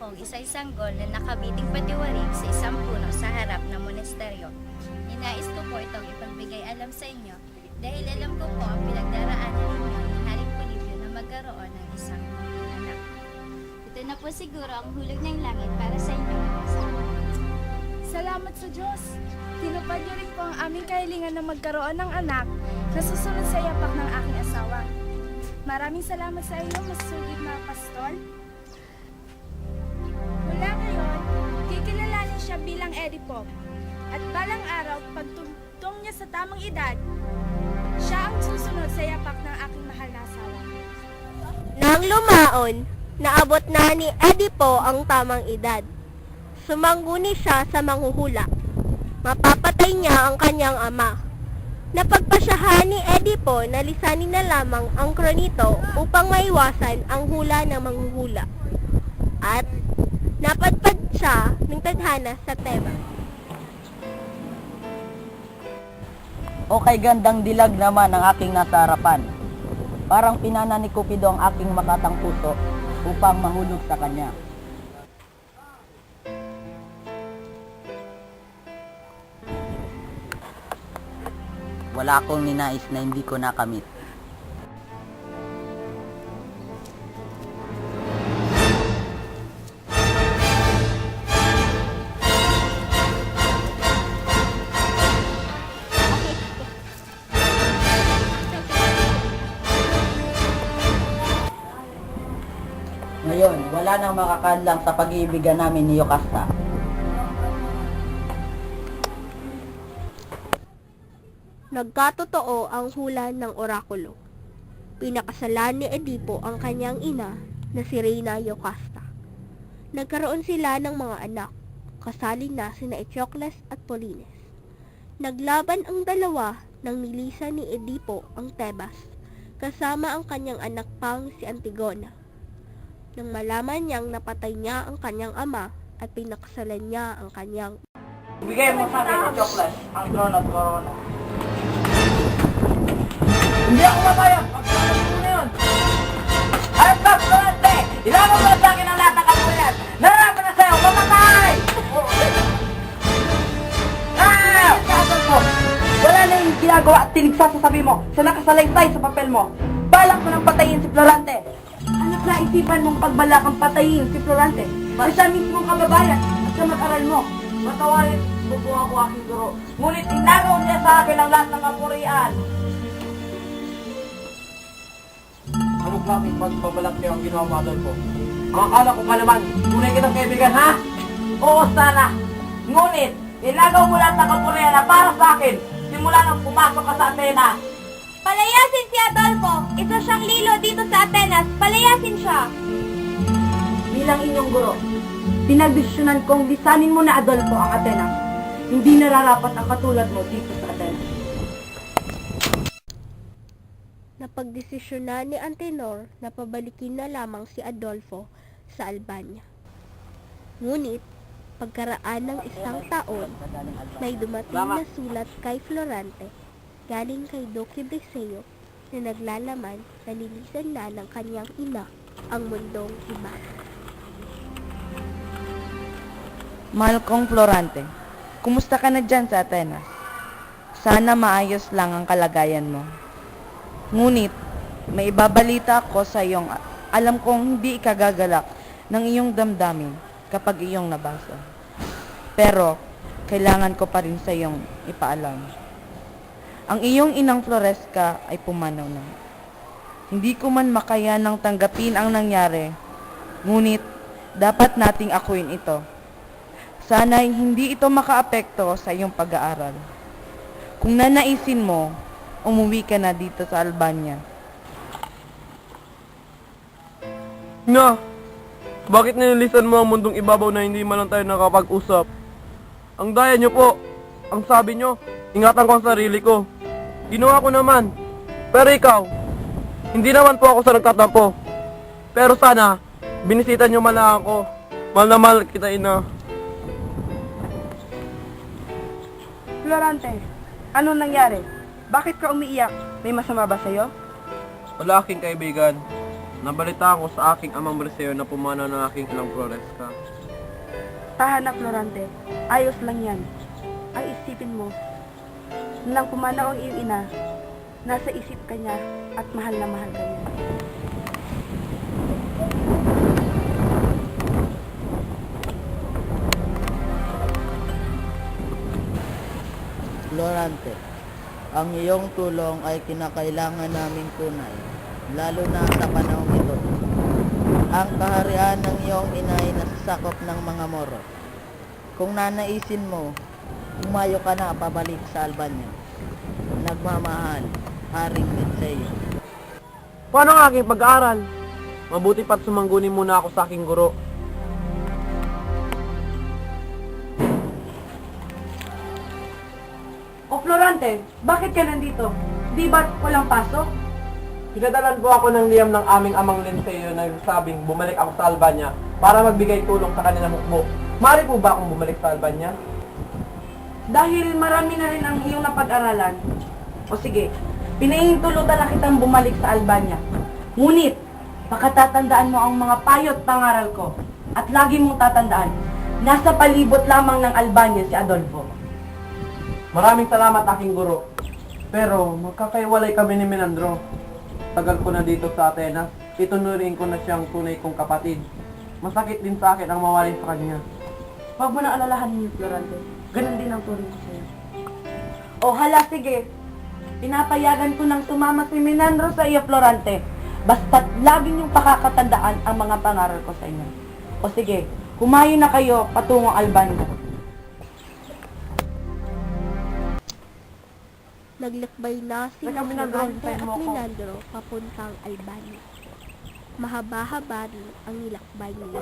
akong isa-isang gol na nakabiting patiwarik sa isang puno sa harap ng monasteryo. Ninais ko po itong ipagbigay alam sa inyo dahil alam ko po ang pinagdaraanan ninyo ni Haring Polibio na magkaroon ng isang anak. Ito na po siguro ang hulog ng langit para sa inyo. Salamat sa Diyos! Tinupad niyo rin po ang aming kahilingan na magkaroon ng anak na susunod sa yapak ng aking asawa. Maraming salamat sa iyo, masugid na pastol. Mula ngayon, kikilalanin siya bilang Edipo. At balang araw, pagtungtong niya sa tamang edad, siya ang susunod sa yapak ng aking mahal na asawa. Nang lumaon, naabot na ni Edipo ang tamang edad. Sumangguni siya sa manghuhula. Mapapatay niya ang kanyang ama. Napagpasyahan ni Edipo na lisanin na lamang ang kronito upang maiwasan ang hula ng manghuhula. At napadpad siya ng tadhana sa Tebas. O kay gandang dilag naman ang aking nasa harapan. Parang pinana ni Cupido ang aking makatang puso upang mahulog sa kanya. Wala akong ninais na hindi ko nakamit. Ngayon, wala nang makakadlang sa pag-iibigan namin ni Yocasta. Nagkatotoo ang hula ng orakulo. Pinakasalan ni Edipo ang kanyang ina na si Reyna Yocasta. Nagkaroon sila ng mga anak, kasali na sina Eteocles at Polines. Naglaban ang dalawa nang nilisan ni Edipo ang Tebas, kasama ang kanyang anak pang si Antigona. Nang malaman niyang napatay niya ang kanyang ama at pinakasalan niya ang kanyang Ibigay mo sa akin, Eteocles, ang trono at corona. Hindi ako mapayag! Pagkakas mo na yun! Ay, Pastorante! Ilagaw mo sa akin ang lahat ng kapuyan! Naraman na sa'yo! Mamatay! Ah! Kasan mo! Wala na yung ginagawa at tinigsasasabi mo sa nakasalaysay sa papel mo. Balak mo nang patayin si Florante. Ano na isipan mong pagbalakang patayin si Florante? Ay siya mismong kababayan at sa mag-aral mo. Matawarin mo po ako aking guro. Ngunit inagaw niya sa akin ang lahat ng kapurian. Ano klaseng pagbabalak niyo ang ginawa mo, Adolfo? Ang akala ko pa naman, tunay kitang kaibigan, ha? Oo, sana. Ngunit, inagaw mo lahat ng kapurian na para sa akin simula nang pumasok ka sa Athena. Palayasin si Adolfo! Isa siyang lilo dito sa Atenas! Palayasin siya! Bilang inyong guro, pinagdesisyonan kong lisanin mo na Adolfo ang Atenas. Hindi nararapat ang katulad mo dito sa Atenas. Napagdesisyonan ni Antenor na pabalikin na lamang si Adolfo sa Albania. Ngunit, pagkaraan ng isang taon, may dumating na sulat kay Florante galing kay Duque Briseo na naglalaman na nilisan na ng kanyang ina ang mundong iba. Mahal kong Florante, kumusta ka na dyan sa Atenas? Sana maayos lang ang kalagayan mo. Ngunit, may ibabalita ako sa iyong alam kong hindi ikagagalak ng iyong damdamin kapag iyong nabasa. Pero, kailangan ko pa rin sa iyong ipaalam. Ang iyong inang Floresca ay pumanaw na. Hindi ko man makayanang tanggapin ang nangyari, ngunit dapat nating akuin ito. Sana'y hindi ito makaapekto sa iyong pag-aaral. Kung nanaisin mo, umuwi ka na dito sa Albania. Na, bakit nililisan mo ang mundong ibabaw na hindi man lang tayo nakapag-usap? Ang daya nyo po. Ang sabi nyo, ingatan ko ang sarili ko. Ginawa ko naman. Pero ikaw, hindi naman po ako sa nagtatampo. Pero sana, binisita nyo man lang ako. Mahal na mahal kita, ina. Florante, anong nangyari? Bakit ka umiiyak? May masama ba sa'yo? Wala aking kaibigan. Nabalitaan ko sa aking amang Briseo na pumanaw ng aking ilang Floresta. Tahan na, Florante. Ayos lang yan. Ay isipin mo, nang pumanaw ang iyong ina, nasa isip ka niya at mahal na mahal ka niya. Florante, ang iyong tulong ay kinakailangan naming tunay, lalo na sa panahong ito. Ang kaharian ng iyong ina ay nasasakop ng mga Moro. Kung nanaisin mo, umayo ka na pabalik sa Albania. Nagmamahal, Haring Linseo. Paano ang aking pag-aaral? Mabuti pa't sumangguni muna ako sa aking guro. O Florante, bakit ka nandito? Di ba walang pasok? Pinadalan po ako ng liyam ng aming amang Linseo na nagsabing bumalik ako sa Albania para magbigay tulong sa kanilang hukbo. Maaari po ba akong bumalik sa Albania? Dahil marami na rin ang iyong napag-aralan. O sige, pinahintulutan na kitang bumalik sa Albania. Ngunit, pakatatandaan mo ang mga payo at pangaral ko. At lagi mong tatandaan, nasa palibot lamang ng Albania si Adolfo. Maraming salamat aking guro. Pero magkakaiwalay kami ni Menandro. Tagal ko na dito sa Atenas. Itunuring ko na siyang tunay kong kapatid. Masakit din sa akin ang mawalay sa kanya. Huwag mo na alalahanin niyo, Florante. Ganon din ang turing ko sa'yo. O hala, sige. Pinapayagan ko ng sumama si Menandro sa iyo, Florante. Basta't lagi niyong pakakatandaan ang mga pangaral ko sa inyo. O sige, kumayo na kayo patungong Albania. Naglakbay na si Teka, Menandro, Florante hintayin at mo ako. Menandro papuntang Albania. Mahaba-haba rin ang nilakbay nila.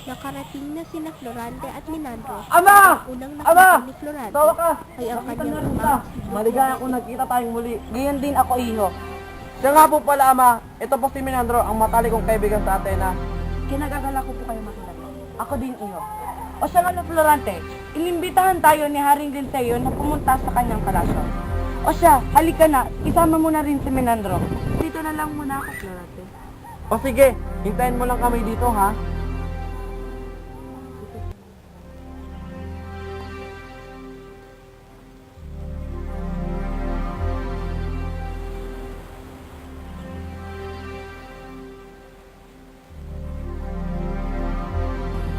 Nakarating na sina Florante at Menandro. Ama! Unang Ama! nakita ni Florante Tawa ka! ay ang Nakita kanyang na rin ama. ka. Maligaya kung nagkita tayong muli. Gayon din ako, iho. Siya nga po pala, ama. Ito po si Menandro, ang matalik kong kaibigan sa Atenas. Kinagagala ko po kayo makilala. Ako din iyo. O siya nga na, Florante, inimbitahan tayo ni Haring Linseo na pumunta sa kanyang palasyo. O siya, halika na, isama mo na rin si Menandro. Dito na lang muna ako, Florante. O sige, hintayin mo lang kami dito, ha?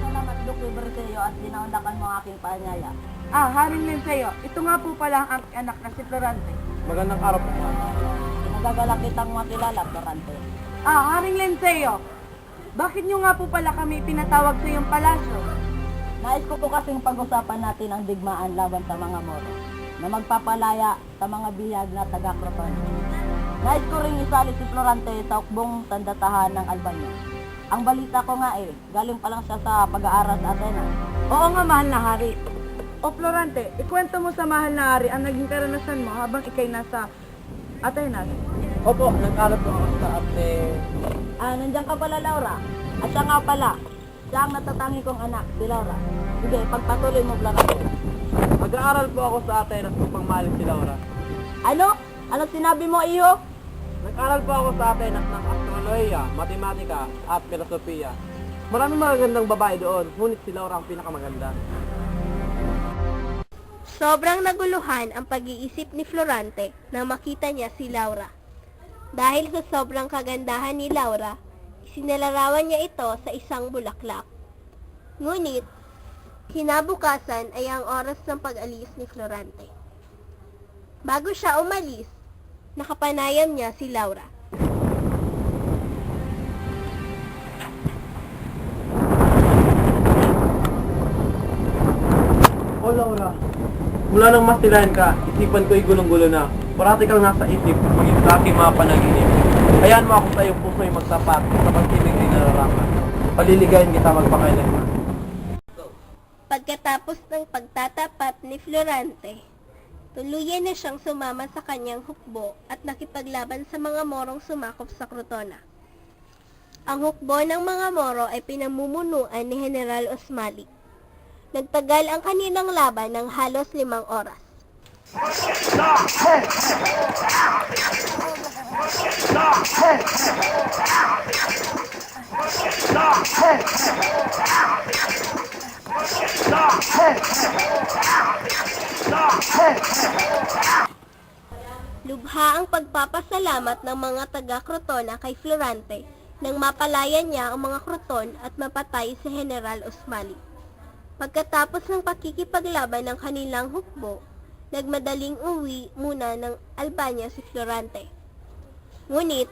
Salamat, Dr. Berteo, at dinaundakan mo ang aking paanyaya. Ah, Haring Linseo, ito nga po pala ang aking anak na si Florante. Magandang araw po, ma. Nagagalak kitang makilala, Florante. Ah, Haring Linseo, bakit nyo nga po pala kami pinatawag sa iyong palasyo? Nais ko po kasing pag-usapan natin ang digmaan laban sa mga Moro na magpapalaya sa mga bihag na taga-Croton. Nais ko ring isali si Florante sa ukbong sandatahan ng Albania. Ang balita ko nga galing pa lang siya sa pag-aaral sa Atenas. Oo nga, mahal na hari. O Florante, ikwento mo sa mahal na hari ang naging karanasan mo habang ikay nasa Atenas. Opo, nag-aral po ako sa Atenas. Nandiyan ka pala, Laura. At siya nga pala, siya ang natatangi kong anak, si Laura. Sige, pagpatuloy mo, Florante. Mag-aaral po ako sa Atenas upang mahalin si Laura. Ano? Ano sinabi mo, iyo? Nag-aral po ako sa Atenas ng astrolohiya, matematika, at filosofiya. Maraming magagandang babae doon, ngunit si Laura ang pinakamaganda. Sobrang naguluhan ang pag-iisip ni Florante nang makita niya si Laura. Dahil sa sobrang kagandahan ni Laura, isinalarawan niya ito sa isang bulaklak. Ngunit, kinabukasan ay ang oras ng pag-alis ni Florante. Bago siya umalis, nakapanayam niya si Laura. O Laura, mula nang masilayan ka, isipan ko'y gulong-gulo na. Parati kang nasa isip, maging sa aking mga panaginip. Hayaan mo ako sa iyong puso'y magtapat sa pag-ibig ay nararapat. Paliligayan kita magpakailanman. Pagkatapos ng pagtatapat ni Florante, tuluyan na siyang sumama sa kanyang hukbo at nakipaglaban sa mga Morong sumakop sa Crotona. Ang hukbo ng mga Moro ay pinamumunuan ni General Osmalik. Nagtagal ang kanilang laban ng halos 5 oras. Lubha ang pagpapasalamat ng mga taga-Crotona kay Florante nang mapalaya niya ang mga Croton at mapatay si General Osmali. Pagkatapos ng pakikipaglaban ng kanilang hukbo, nagmadaling uwi muna ng Albania si Florante. Ngunit,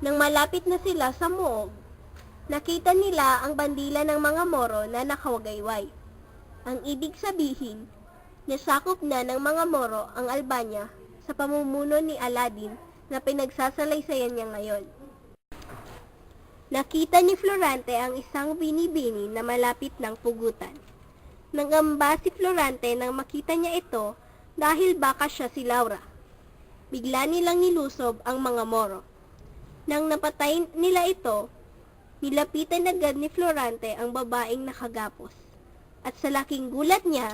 nang malapit na sila sa Muog, nakita nila ang bandila ng mga Moro na nakawagayway. Ang ibig sabihin, nasakop na ng mga Moro ang Albania sa pamumuno ni Aladin na pinagsasalaysayan niya ngayon. Nakita ni Florante ang isang binibini na malapit ng pugutan. Nangamba si Florante nang makita niya ito dahil baka siya si Laura. Bigla nilang nilusob ang mga Moro. Nang napatay nila ito, nilapitan agad ni Florante ang babaeng nakagapos. At sa laking gulat niya,